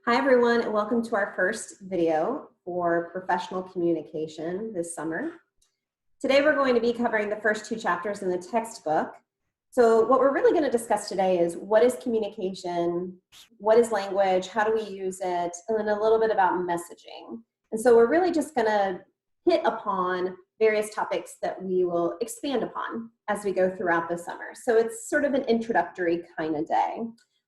Hi everyone, and welcome to our first video for professional communication this summer. Today we're going to be covering the first two chapters in the textbook. So what we're really going to discuss today is what is communication, what is language, how do we use it, and then a little bit about messaging. And so we're really just going to hit upon various topics that we will expand upon as we go throughout the summer. So it's sort of an introductory kind of day.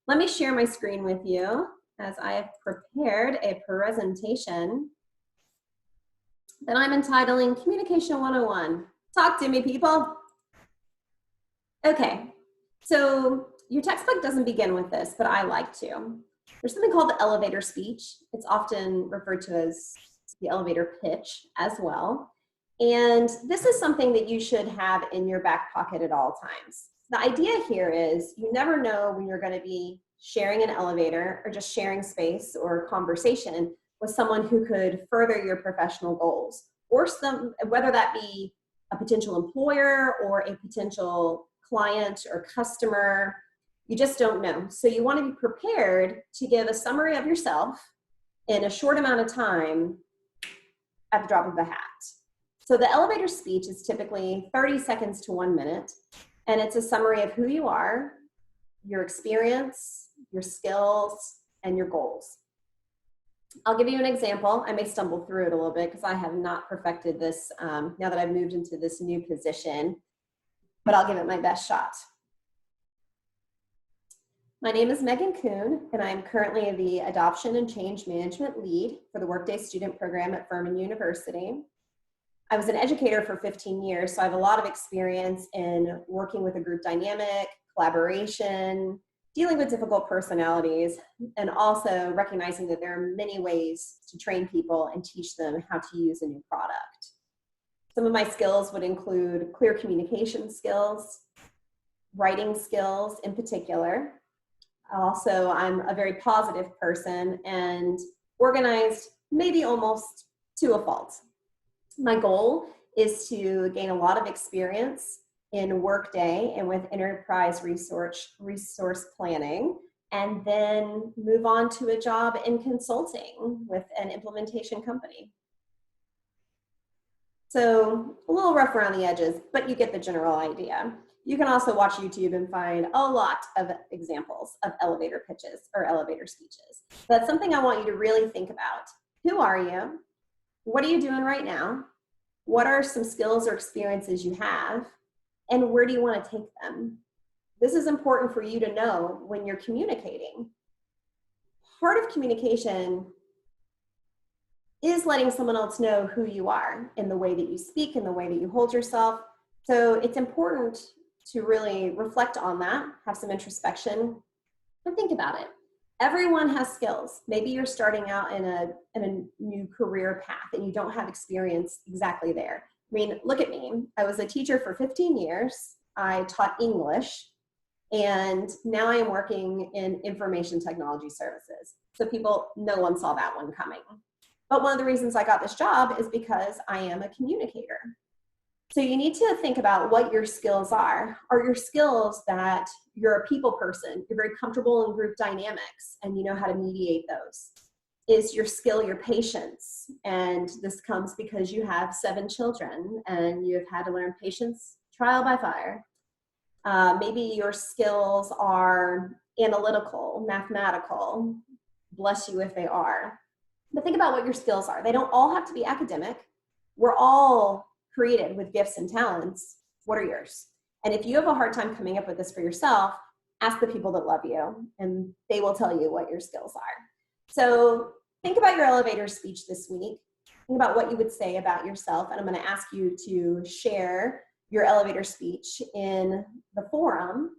Let me share my screen with you as I have prepared a presentation that I'm entitling Communication 101. Talk to me, people. Okay, so your textbook doesn't begin with this, but I like to. There's something called the elevator speech. It's often referred to as the elevator pitch as well. And this is something that you should have in your back pocket at all times. The idea here is you never know when you're going to be sharing an elevator or just sharing space or conversation with someone who could further your professional goals, or whether that be a potential employer or a potential client or customer. You just don't know. So you want to be prepared to give a summary of yourself in a short amount of time at the drop of a hat. So the elevator speech is typically 30 seconds to 1 minute, and it's a summary of who you are, your experience, your skills, and your goals. I'll give you an example. I may stumble through it a little bit because I have not perfected this now that I've moved into this new position, but I'll give it my best shot. My name is Megan Kuhn, and I'm currently the Adoption and Change Management Lead for the Workday Student Program at Furman University. I was an educator for 15 years, so I have a lot of experience in working with a group dynamic, collaboration, dealing with difficult personalities, and also recognizing that there are many ways to train people and teach them how to use a new product. Some of my skills would include clear communication skills, writing skills in particular. Also, I'm a very positive person and organized, maybe almost to a fault. My goal is to gain a lot of experience in Workday and with enterprise resource planning, and then move on to a job in consulting with an implementation company. So a little rough around the edges, but you get the general idea. You can also watch YouTube and find a lot of examples of elevator pitches or elevator speeches. That's something I want you to really think about. Who are you? What are you doing right now? What are some skills or experiences you have? And where do you want to take them? This is important for you to know when you're communicating. Part of communication is letting someone else know who you are in the way that you speak, in the way that you hold yourself. So it's important to really reflect on that, have some introspection, and think about it. Everyone has skills. Maybe you're starting out in a new career path and you don't have experience exactly there. I mean, look at me. I was a teacher for 15 years. I taught English, and now I am working in information technology services. So no one saw that one coming. But one of the reasons I got this job is because I am a communicator. So you need to think about what your skills are. Are your skills that you're a people person, you're very comfortable in group dynamics, and you know how to mediate those? Is your skill your patience? And this comes because you have 7 children and you've had to learn patience trial by fire. Maybe your skills are analytical, mathematical. Bless you if they are. But think about what your skills are. They don't all have to be academic. We're all created with gifts and talents. What are yours? And if you have a hard time coming up with this for yourself, ask the people that love you, and they will tell you what your skills are. So think about your elevator speech this week. Think about what you would say about yourself, and I'm going to ask you to share your elevator speech in the forum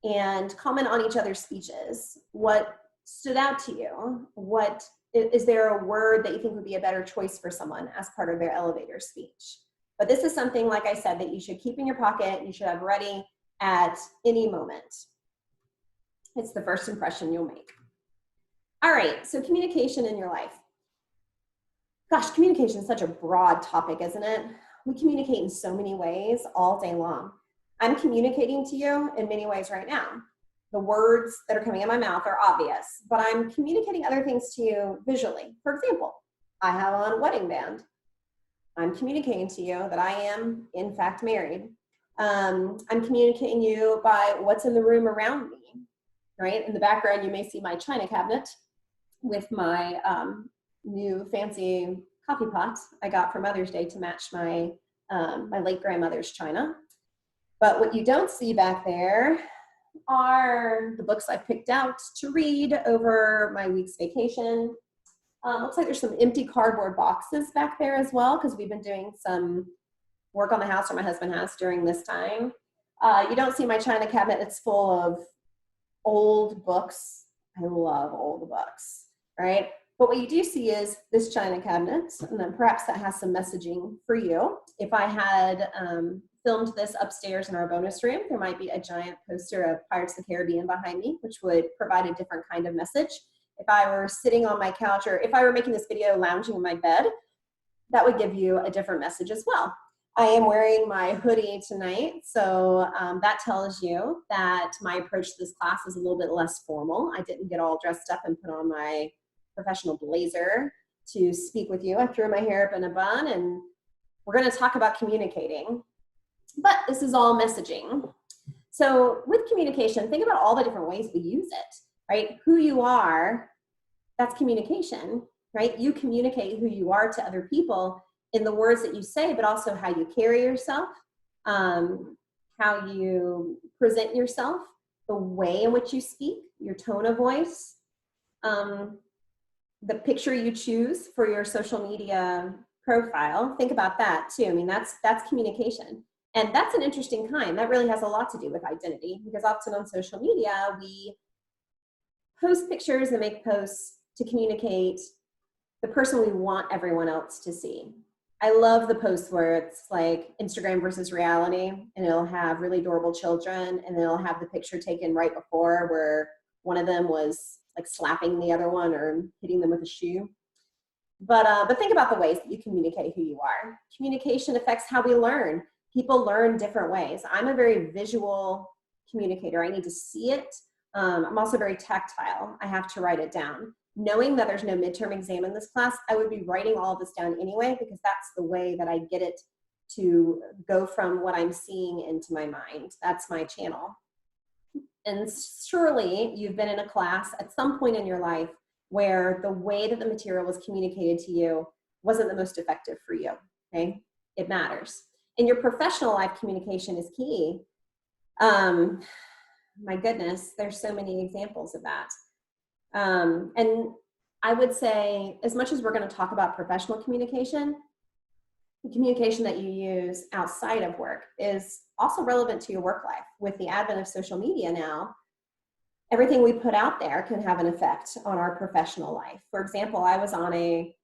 and comment on each other's speeches. What stood out to you? Is there a word that you think would be a better choice for someone as part of their elevator speech? But this is something, like I said, that you should keep in your pocket. You should have ready at any moment. It's the first impression you'll make. All right, so communication in your life. Gosh, communication is such a broad topic, isn't it? We communicate in so many ways all day long. I'm communicating to you in many ways right now. the words that are coming in my mouth are obvious, but I'm communicating other things to you visually. For example, I have on a wedding band. I'm communicating to you that I am, in fact, married. I'm communicating you by what's in the room around me, right? In the background, you may see my china cabinet with my new fancy coffee pot I got for Mother's Day to match my, my late grandmother's china. But what you don't see back there are the books I picked out to read over my week's vacation. Looks like there's some empty cardboard boxes back there as well, because we've been doing some work on the house, or my husband has, during this time. You don't see my china cabinet. It's full of old books. I love old books, right? But what you do see is this china cabinet, and then perhaps that has some messaging for you. If I had filmed this upstairs in our bonus room, there might be a giant poster of Pirates of the Caribbean behind me, which would provide a different kind of message. If I were sitting on my couch, or if I were making this video lounging in my bed, that would give you a different message as well. I am wearing my hoodie tonight, so that tells you that my approach to this class is a little bit less formal. I didn't get all dressed up and put on my professional blazer to speak with you. I threw my hair up in a bun, and we're going to talk about communicating. But this is all messaging. So with communication, think about all the different ways we use it, right? Who you are, that's communication, right? You communicate who you are to other people in the words that you say, but also how you carry yourself, how you present yourself, the way in which you speak, your tone of voice, the picture you choose for your social media profile. Think about that too. I mean, that's communication. And that's an interesting kind. That really has a lot to do with identity, because often on social media, we post pictures and make posts to communicate the person we want everyone else to see. I love the posts where it's like Instagram versus reality, and it'll have really adorable children, and it'll have the picture taken right before where one of them was like slapping the other one or hitting them with a shoe. But think about the ways that you communicate who you are. Communication affects how we learn. People learn different ways. I'm a very visual communicator. I need to see it. I'm also very tactile. I have to write it down. Knowing that there's no midterm exam in this class, I would be writing all of this down anyway, because that's the way that I get it to go from what I'm seeing into my mind. That's my channel. And surely you've been in a class at some point in your life where the way that the material was communicated to you wasn't the most effective for you, okay? It matters. In your professional life, communication is key. My goodness, there's so many examples of that. And I would say, as much as we're going to talk about professional communication, the communication that you use outside of work is also relevant to your work life. With the advent of social media now, everything we put out there can have an effect on our professional life. For example, I was on a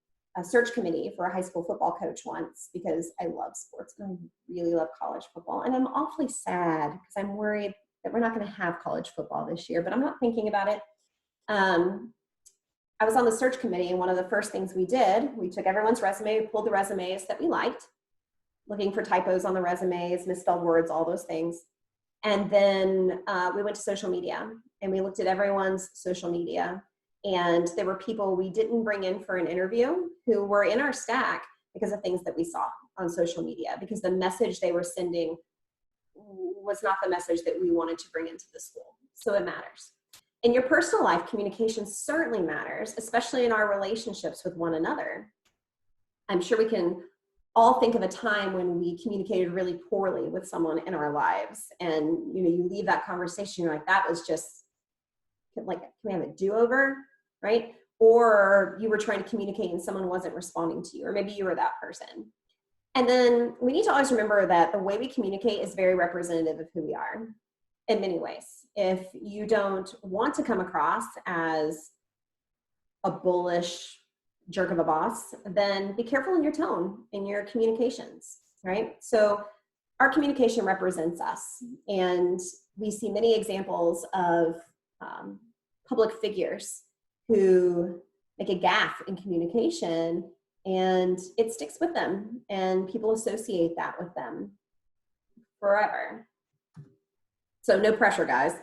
search committee for a high school football coach once, because I love sports and I really love college football. And I'm awfully sad because I'm worried that we're not going to have college football this year, but I'm not thinking about it. I was on the search committee, and one of the first things we did, we took everyone's resume, we pulled the resumes that we liked, looking for typos on the resumes, misspelled words, all those things. And then we went to social media, and we looked at everyone's social media. And there were people we didn't bring in for an interview who were in our stack because of things that we saw on social media, because the message they were sending was not the message that we wanted to bring into the school. So it matters. In your personal life, communication certainly matters, especially in our relationships with one another. I'm sure we can all think of a time when we communicated really poorly with someone in our lives, and you leave that conversation, you're like, that was just like, can we have a do-over, right? Or you were trying to communicate and someone wasn't responding to you, or maybe you were that person. And then we need to always remember that the way we communicate is very representative of who we are in many ways. If you don't want to come across as a bullish jerk of a boss, then be careful in your tone, in your communications, right? So our communication represents us, and we see many examples of public figures who make a gaffe in communication, and it sticks with them, and people associate that with them forever. So no pressure, guys.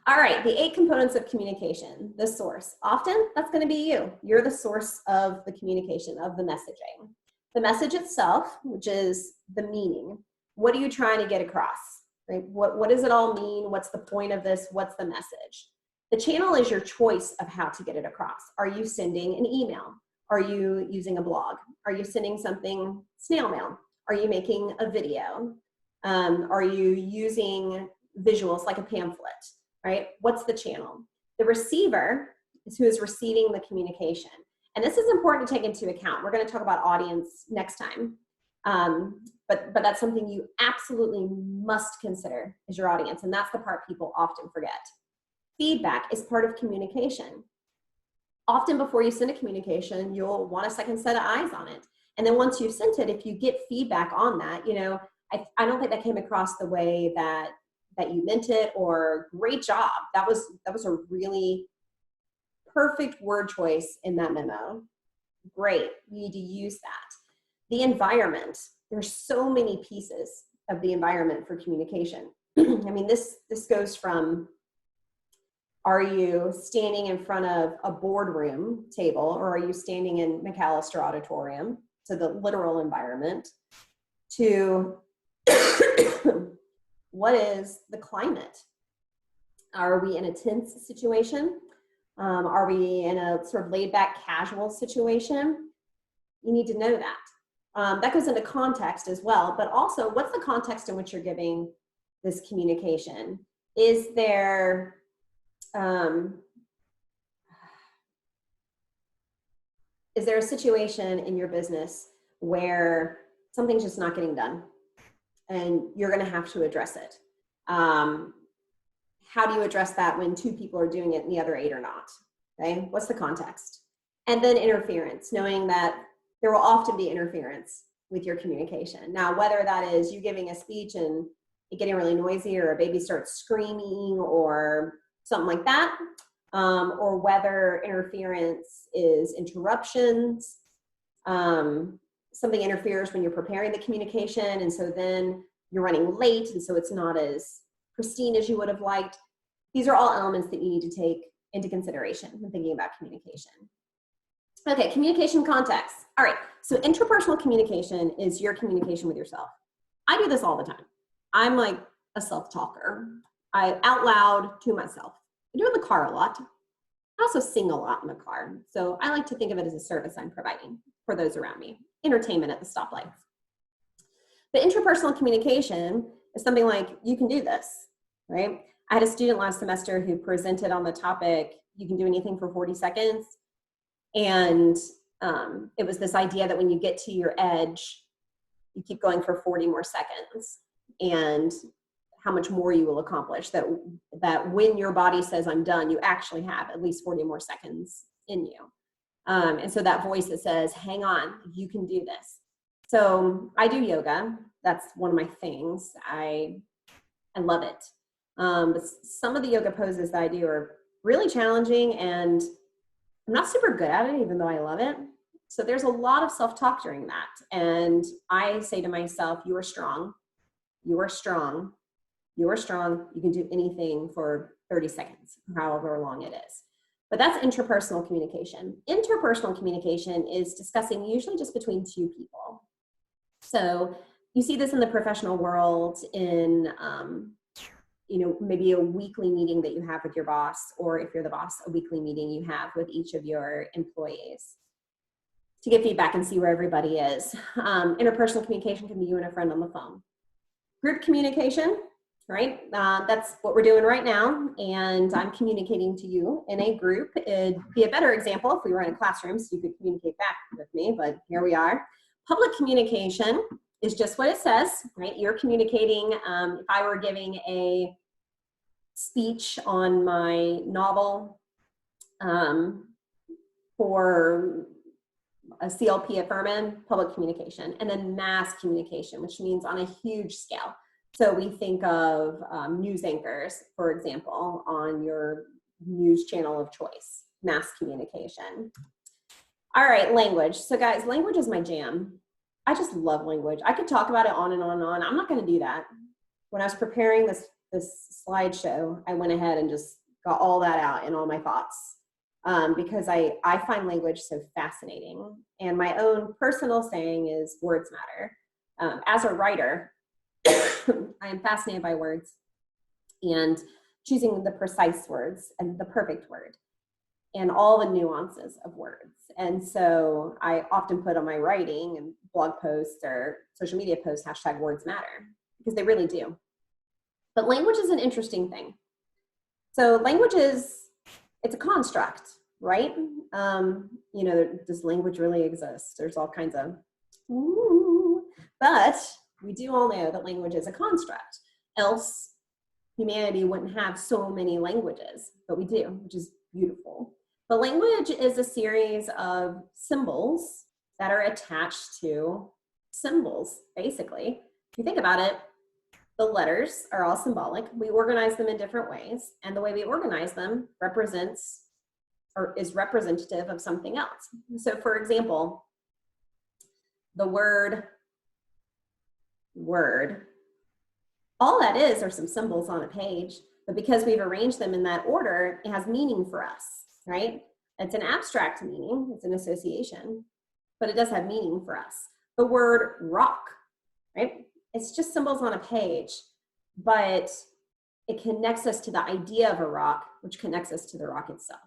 All right, the 8 components of communication, the source. Often that's going to be you. You're the source of the communication, of the messaging. The message itself, which is the meaning. What are you trying to get across? Right? What does it all mean? What's the point of this? What's the message? The channel is your choice of how to get it across. Are you sending an email? Are you using a blog? Are you sending something snail mail? Are you making a video? Are you using visuals like a pamphlet? Right? What's the channel? The receiver is who is receiving the communication. And this is important to take into account. We're going to talk about audience next time. But that's something you absolutely must consider is your audience. And that's the part people often forget. Feedback is part of communication. Often before you send a communication, you'll want a second set of eyes on it. And then once you've sent it, if you get feedback on that, you know, I don't think that came across the way that you meant it, or great job. That was a really perfect word choice in that memo. Great, you need to use that. The environment, there's so many pieces of the environment for communication. I mean, this goes from, are you standing in front of a boardroom table, or are you standing in McAllister Auditorium, to the literal environment, to what is the climate? Are we in a tense situation? Are we in a sort of laid back casual situation? You need to know that. That goes into context as well, but also what's the context in which you're giving this communication? Is there a situation in your business where something's just not getting done and you're going to have to address it? How do you address that when 2 people are doing it and the other 8 are not? Okay, what's the context? And then interference, knowing that there will often be interference with your communication. Now, whether that is you giving a speech and it getting really noisy, or a baby starts screaming or something like that, or whether interference is interruptions, something interferes when you're preparing the communication, and so then you're running late, and so it's not as pristine as you would have liked. These are all elements that you need to take into consideration when thinking about communication. Okay, communication context. All right, so interpersonal communication is your communication with yourself. I do this all the time. I'm like a self-talker. I out loud to myself. I do it in the car a lot. I also sing a lot in the car. So I like to think of it as a service I'm providing for those around me. Entertainment at the stoplight. But interpersonal communication is something like, you can do this, right? I had a student last semester who presented on the topic, you can do anything for 40 seconds. And it was this idea that when you get to your edge, you keep going for 40 more seconds, and how much more you will accomplish, that when your body says I'm done, you actually have at least 40 more seconds in you. And so that voice that says, hang on, you can do this. So I do yoga. That's one of my things. I love it. But some of the yoga poses that I do are really challenging, and I'm not super good at it, even though I love it. So there's a lot of self-talk during that. And I say to myself, you are strong. You are strong. You are strong. You can do anything for 30 seconds, however long it is. But that's interpersonal communication. Interpersonal communication is discussing usually just between 2 people. So you see this in the professional world in, maybe a weekly meeting that you have with your boss, or if you're the boss, a weekly meeting you have with each of your employees to get feedback and see where everybody is. Interpersonal communication can be you and a friend on the phone. Group communication, right? That's what we're doing right now, and I'm communicating to you in a group. It'd be a better example if we were in a classroom so you could communicate back with me, but here we are. Public communication is just what it says, right? You're communicating. If I were giving a speech on my novel for a CLP at Furman, public communication, and then mass communication, which means on a huge scale. So we think of news anchors, for example, on your news channel of choice, mass communication. All right, language. So guys, language is my jam. I just love language. I could talk about it on and on and on. I'm not going to do that. When I was preparing this this slideshow, I went ahead and just got all that out and all my thoughts, because I find language so fascinating. And my own personal saying is words matter. As a writer, I am fascinated by words and choosing the precise words and the perfect word and all the nuances of words. And so I often put on my writing and blog posts or social media posts, #words matter, because they really do. But language is an interesting thing. So language it's a construct, right? You know, does language really exist? There's all kinds of, but we do all know that language is a construct. Else humanity wouldn't have so many languages, but we do, which is beautiful. But language is a series of symbols that are attached to symbols, basically. If you think about it, the letters are all symbolic. We organize them in different ways, and the way we organize them represents or is representative of something else. So for example, the word, all that is are some symbols on a page, but because we've arranged them in that order, it has meaning for us, right? It's an abstract meaning, it's an association, but it does have meaning for us. The word rock, right? It's just symbols on a page, but it connects us to the idea of a rock, which connects us to the rock itself.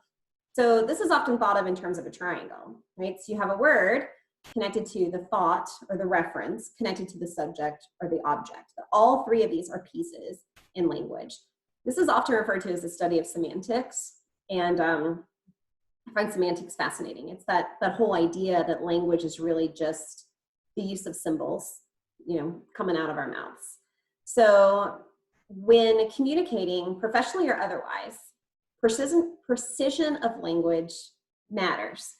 So this is often thought of in terms of a triangle, right? So you have a word connected to the thought or the reference, connected to the subject or the object. All three of these are pieces in language. This is often referred to as the study of semantics, and I find semantics fascinating. It's that whole idea that language is really just the use of symbols, you know, coming out of our mouths. So when communicating professionally or otherwise, precision of language matters,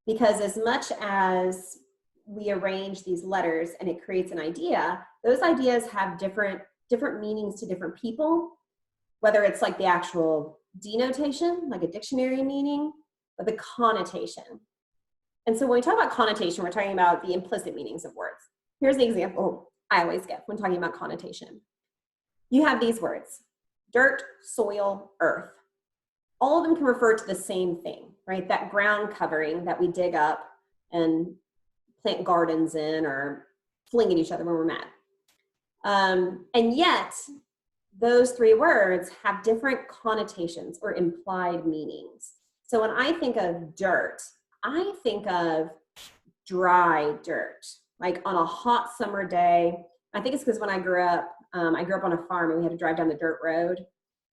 because as much as we arrange these letters and it creates an idea, those ideas have different meanings to different people, whether it's like the actual denotation, like a dictionary meaning, or the connotation. And so when we talk about connotation, we're talking about the implicit meanings of words. Here's the example I always give when talking about connotation. You have these words: dirt, soil, earth. All of them can refer to the same thing, right? That ground covering that we dig up and plant gardens in or fling at each other when we're mad. And yet, those three words have different connotations or implied meanings. So when I think of dirt, I think of dry dirt, like on a hot summer day. I think it's because when I grew up on a farm and we had to drive down the dirt road,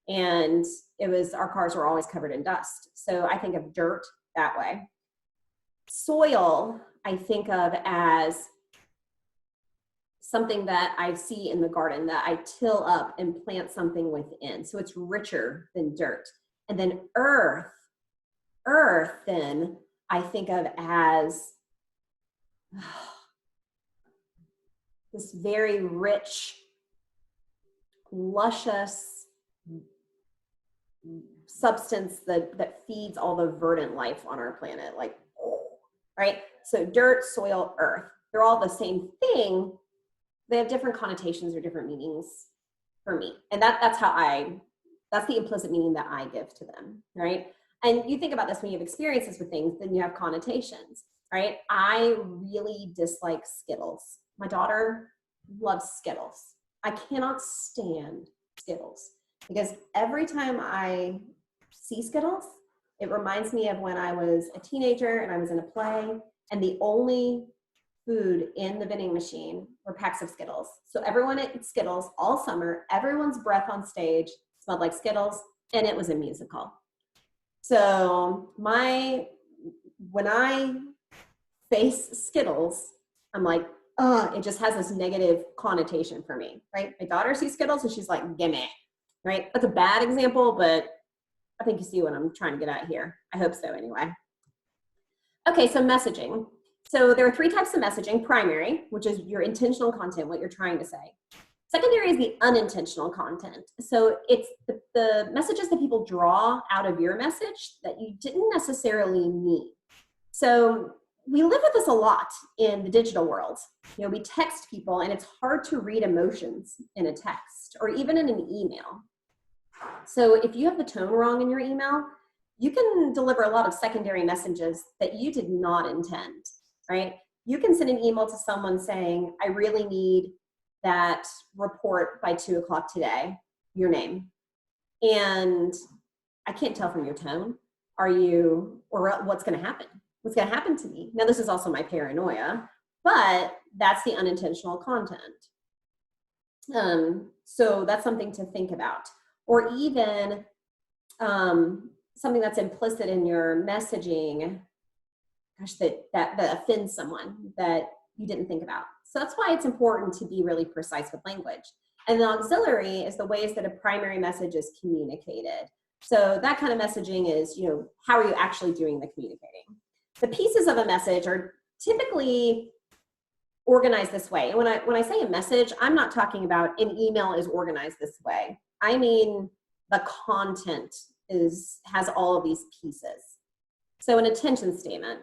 and our cars were always covered in dust. So I think of dirt that way. Soil, I think of as something that I see in the garden that I till up and plant something within. So it's richer than dirt. And then earth then I think of as this very rich, luscious substance that feeds all the verdant life on our planet, like, right? So dirt, soil, earth, they're all the same thing. They have different connotations or different meanings for me. And that's the implicit meaning that I give to them, right? And you think about this when you have experiences with things, then you have connotations, right? I really dislike Skittles. My daughter loves Skittles. I cannot stand Skittles because every time I see Skittles, it reminds me of when I was a teenager and I was in a play, and the only food in the vending machine were packs of Skittles. So everyone ate Skittles all summer. Everyone's breath on stage smelled like Skittles, and it was a musical. So when I face Skittles, I'm like, it just has this negative connotation for me, right? My daughter sees Skittles and she's like, gimme, right? That's a bad example, but I think you see what I'm trying to get at here. I hope so anyway. Okay, so messaging. So there are three types of messaging. Primary, which is your intentional content, what you're trying to say. Secondary is the unintentional content. So it's the messages that people draw out of your message that you didn't necessarily mean. So we live with this a lot in the digital world. You know, we text people and it's hard to read emotions in a text. text or even in an email. So if you have the tone wrong in your email, you can deliver a lot of secondary messages that you did not intend, right? You can send an email to someone saying, I really need that report by 2 o'clock today, your name. And I can't tell from your tone, what's going to happen? What's going to happen to me? Now, this is also my paranoia, but that's the unintentional content. So that's something to think about. Or even something that's implicit in your messaging, gosh, that offends someone that you didn't think about. So that's why it's important to be really precise with language. And the auxiliary is the ways that a primary message is communicated. So that kind of messaging is, how are you actually doing the communicating? The pieces of a message are typically organized this way. And when I say a message, I'm not talking about an email is organized this way. I mean, the content has all of these pieces. So an attention statement,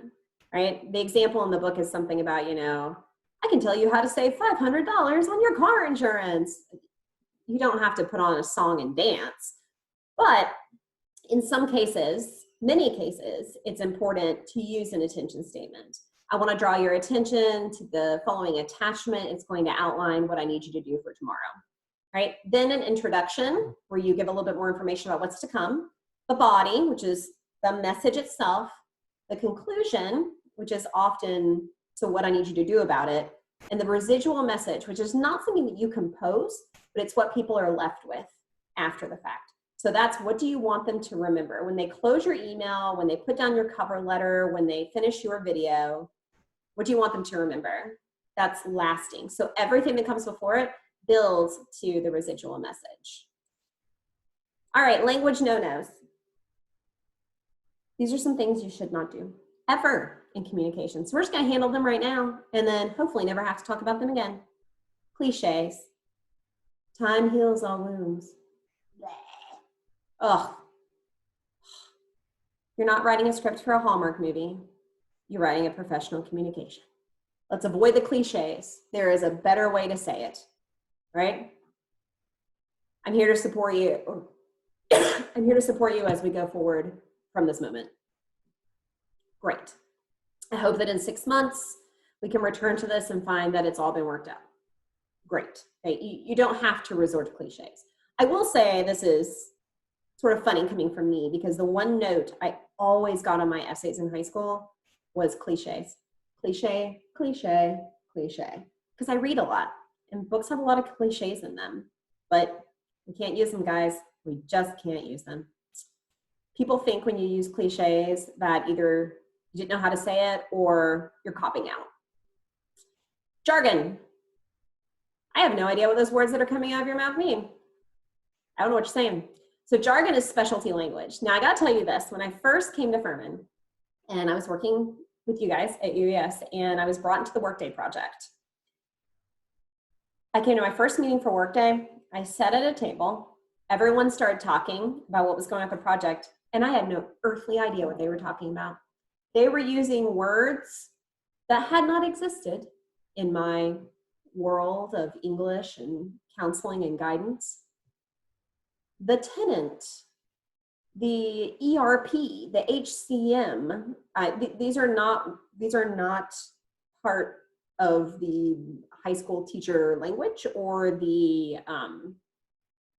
right? The example in the book is something about, I can tell you how to save $500 on your car insurance. You don't have to put on a song and dance, but in some cases, many cases, it's important to use an attention statement. I want to draw your attention to the following attachment. It's going to outline what I need you to do for tomorrow, right? Then an introduction where you give a little bit more information about what's to come. The body, which is the message itself. The conclusion, which is often, so what I need you to do about it. And the residual message, which is not something that you compose, but it's what people are left with after the fact. So that's, what do you want them to remember? When they close your email, when they put down your cover letter, when they finish your video, what do you want them to remember? That's lasting. So everything that comes before it builds to the residual message. All right, language no-nos. These are some things you should not do ever in communication. So we're just gonna handle them right now and then hopefully never have to talk about them again. Cliches. Time heals all wounds. Ugh. You're not writing a script for a Hallmark movie. You're writing a professional communication. Let's avoid the cliches. There is a better way to say it, right? I'm here to support you. I'm here to support you as we go forward from this moment. Great. I hope that in 6 months, we can return to this and find that it's all been worked out. Great. Okay? You don't have to resort to cliches. I will say this is sort of funny coming from me because the one note I always got on my essays in high school was cliches. Cliche, cliche, cliche. Because I read a lot and books have a lot of cliches in them, but we can't use them, guys. We just can't use them. People think when you use cliches that either you didn't know how to say it or you're copying out. Jargon. I have no idea what those words that are coming out of your mouth mean. I don't know what you're saying. So jargon is specialty language. Now I gotta tell you this, when I first came to Furman and I was working with you guys at UES and I was brought into the Workday project, I came to my first meeting for Workday. I sat at a table. Everyone started talking about what was going on with the project and I had no earthly idea what they were talking about. They were using words that had not existed in my world of English and counseling and guidance. The tenant, the ERP, the HCM, these are not part of the high school teacher language or the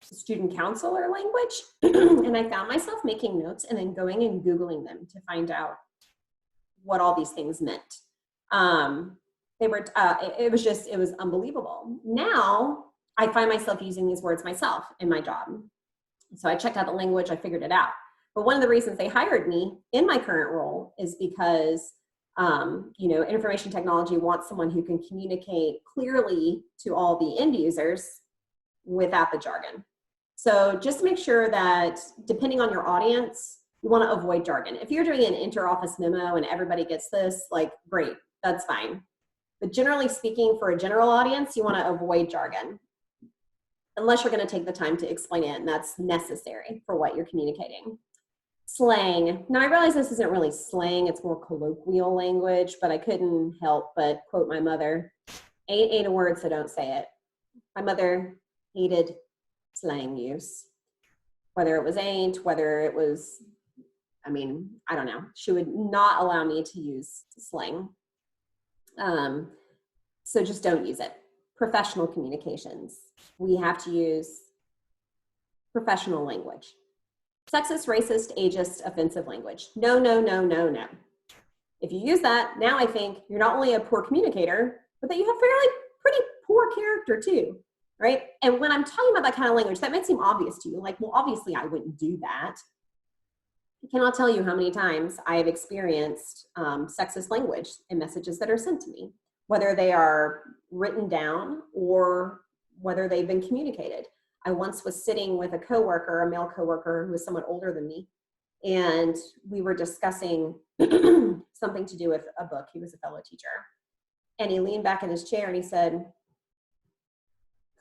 student counselor language. And I found myself making notes and then going and Googling them to find out what all these things meant. It was unbelievable. Now I find myself using these words myself in my job. So I checked out the language, I figured it out. But one of the reasons they hired me in my current role is because, information technology wants someone who can communicate clearly to all the end users without the jargon. So just make sure that depending on your audience, you want to avoid jargon. If you're doing an inter-office memo and everybody gets this, like, great, that's fine. But generally speaking, for a general audience, you want to avoid jargon, unless you're going to take the time to explain it, and that's necessary for what you're communicating. Slang. Now, I realize this isn't really slang, it's more colloquial language, but I couldn't help but quote my mother, ain't a word, so don't say it. My mother hated slang use, whether it was ain't, whether it was, I mean, I don't know. She would not allow me to use slang. So just don't use it. Professional communications. We have to use professional language. Sexist, racist, ageist, offensive language. No, no, no, no, no. If you use that, now I think you're not only a poor communicator, but that you have pretty poor character too, right? And when I'm talking about that kind of language, that might seem obvious to you. Like, well, obviously I wouldn't do that. I cannot tell you how many times I have experienced sexist language in messages that are sent to me, whether they are written down or whether they've been communicated. I once was sitting with a coworker, a male coworker who was somewhat older than me, and we were discussing something to do with a book. He was a fellow teacher. And he leaned back in his chair and he said,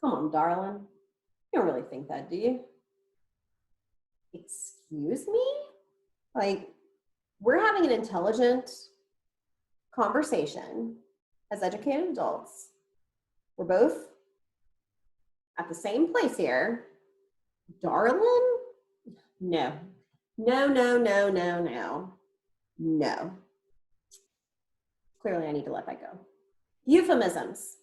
"Come on, darling. You don't really think that, do you?" Excuse me? Like, we're having an intelligent conversation as educated adults. We're both at the same place here. Darling? No. No, no, no, no, no. No. Clearly I need to let that go. Euphemisms.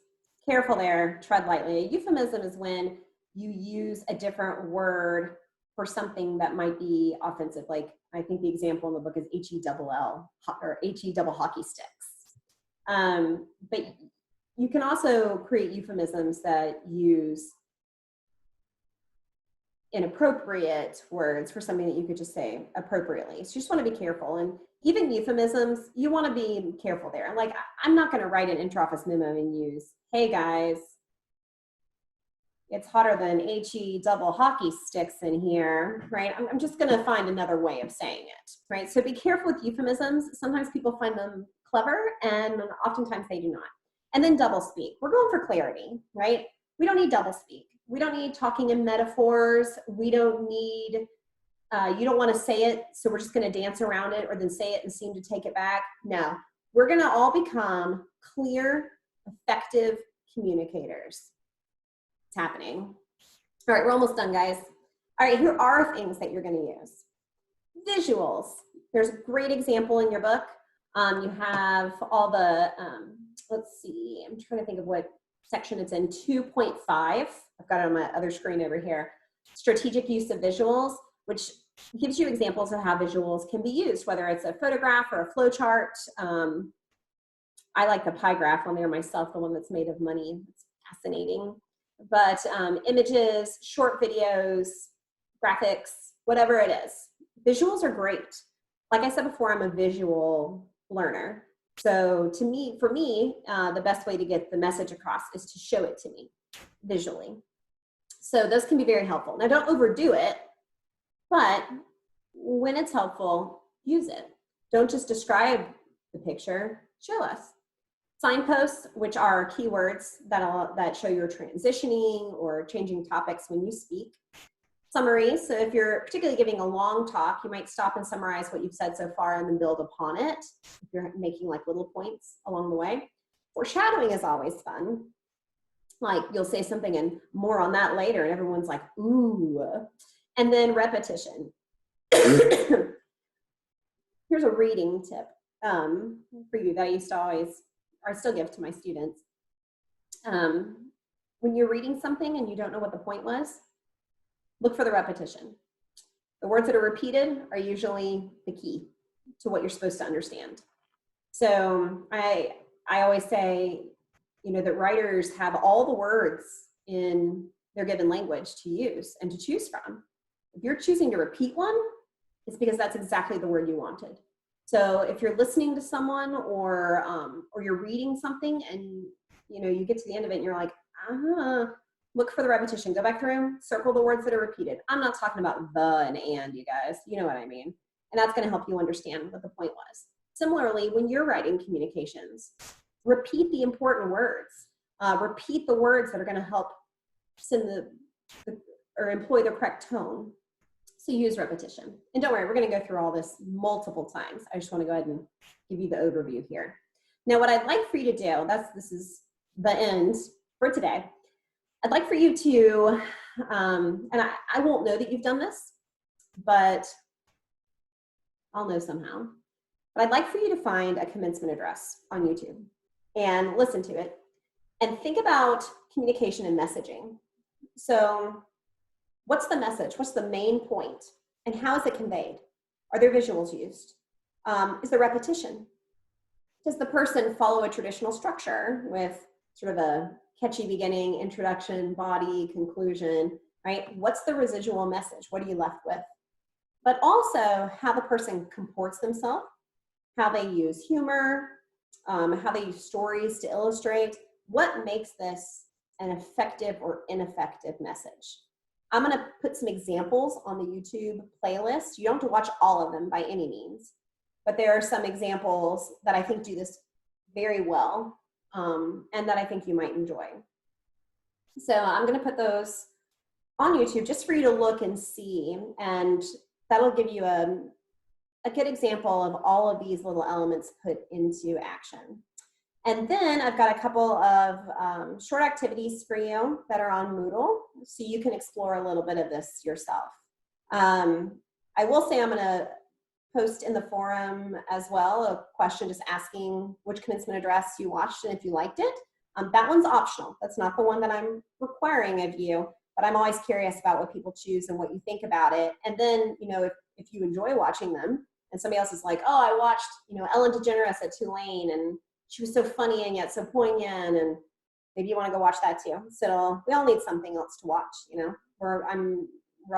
Careful there, tread lightly. A euphemism is when you use a different word for something that might be offensive. Like, I think the example in the book is HELL, or HE double hockey sticks. But you can also create euphemisms that use inappropriate words for something that you could just say appropriately. So you just want to be careful. And even euphemisms, you want to be careful there. Like, I'm not going to write an intra-office memo and use, "Hey guys, it's hotter than HE double hockey sticks in here," right? I'm just going to find another way of saying it, right? So be careful with euphemisms. Sometimes people find them clever, and oftentimes they do not. And then double speak. We're going for clarity, right? We don't need double speak. We don't need talking in metaphors. We don't need, you don't want to say it, so we're just going to dance around it or then say it and seem to take it back. No, we're going to all become clear, effective communicators. It's happening. All right, we're almost done, guys. All right, here are things that you're going to use. Visuals. There's a great example in your book. You have all the, let's see, I'm trying to think of what section it's in, 2.5. I've got it on my other screen over here. Strategic use of visuals, which gives you examples of how visuals can be used, whether it's a photograph or a flow chart. I like the pie graph one there myself, the one that's made of money. It's fascinating. But images, short videos, graphics, whatever it is. Visuals are great. Like I said before, I'm a visual learner. So for me, the best way to get the message across is to show it to me visually. So those can be very helpful. Now, don't overdo it, but when it's helpful, use it. Don't just describe the picture, show us. Signposts, which are keywords that show you're transitioning or changing topics when you speak. Summaries, so if you're particularly giving a long talk, you might stop and summarize what you've said so far and then build upon it if you're making like little points along the way. Foreshadowing is always fun. Like, you'll say something and more on that later, and everyone's like, ooh. And then repetition. Here's a reading tip for you that I used to always, or I still give to my students. When you're reading something and you don't know what the point was, look for the repetition. The words that are repeated are usually the key to what you're supposed to understand. So I always say, that writers have all the words in their given language to use and to choose from. If you're choosing to repeat one, it's because that's exactly the word you wanted. So if you're listening to someone or you're reading something and you get to the end of it and you're like, look for the repetition. Go back through, circle the words that are repeated. I'm not talking about the and, you guys. You know what I mean. And that's going to help you understand what the point was. Similarly, when you're writing communications, repeat the important words. Repeat the words that are going to help send or employ the correct tone. So use repetition. And don't worry, we're going to go through all this multiple times. I just want to go ahead and give you the overview here. Now, what I'd like for you to do, this is the end for today. I'd like for you to, and I won't know that you've done this, but I'll know somehow. But I'd like for you to find a commencement address on YouTube and listen to it and think about communication and messaging. So what's the message? What's the main point? And how is it conveyed? Are there visuals used? Is there repetition? Does the person follow a traditional structure with sort of a catchy beginning, introduction, body, conclusion, right? What's the residual message? What are you left with? But also how the person comports themselves, how they use humor, how they use stories to illustrate. What makes this an effective or ineffective message? I'm gonna put some examples on the YouTube playlist. You don't have to watch all of them by any means, but there are some examples that I think do this very well, and that I think you might enjoy. So I'm gonna put those on YouTube just for you to look and see, and that'll give you a good example of all of these little elements put into action. And then I've got a couple of short activities for you that are on Moodle, so you can explore a little bit of this yourself. I will say I'm gonna post in the forum as well a question just asking which commencement address you watched and if you liked it. That one's optional. That's not the one that I'm requiring of you, but I'm always curious about what people choose and what you think about it. And then, you know, if you enjoy watching them and somebody else is like, oh, I watched, you know, Ellen DeGeneres at Tulane and she was so funny and yet so poignant, and maybe you want to go watch that too. So we all need something else to watch, you know. We're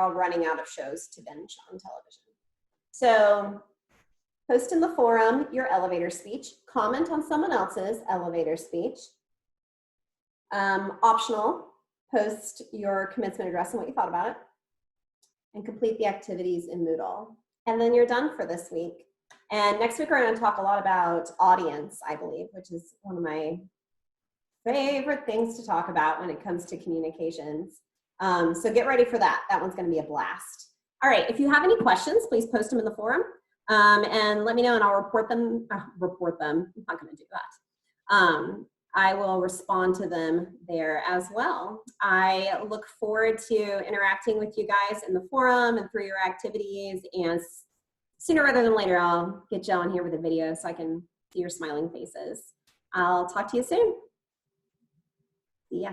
all running out of shows to binge on television. So post in the forum your elevator speech, comment on someone else's elevator speech. Optional, post your commencement address and what you thought about it, and complete the activities in Moodle. And then you're done for this week. And next week we're going to talk a lot about audience, I believe, which is one of my favorite things to talk about when it comes to communications. So get ready for that. That one's going to be a blast. All right, if you have any questions, please post them in the forum and let me know, and I'll report them. I'm not going to do that. I will respond to them there as well. I look forward to interacting with you guys in the forum and through your activities, and sooner rather than later, I'll get you on here with a video so I can see your smiling faces. I'll talk to you soon. See ya.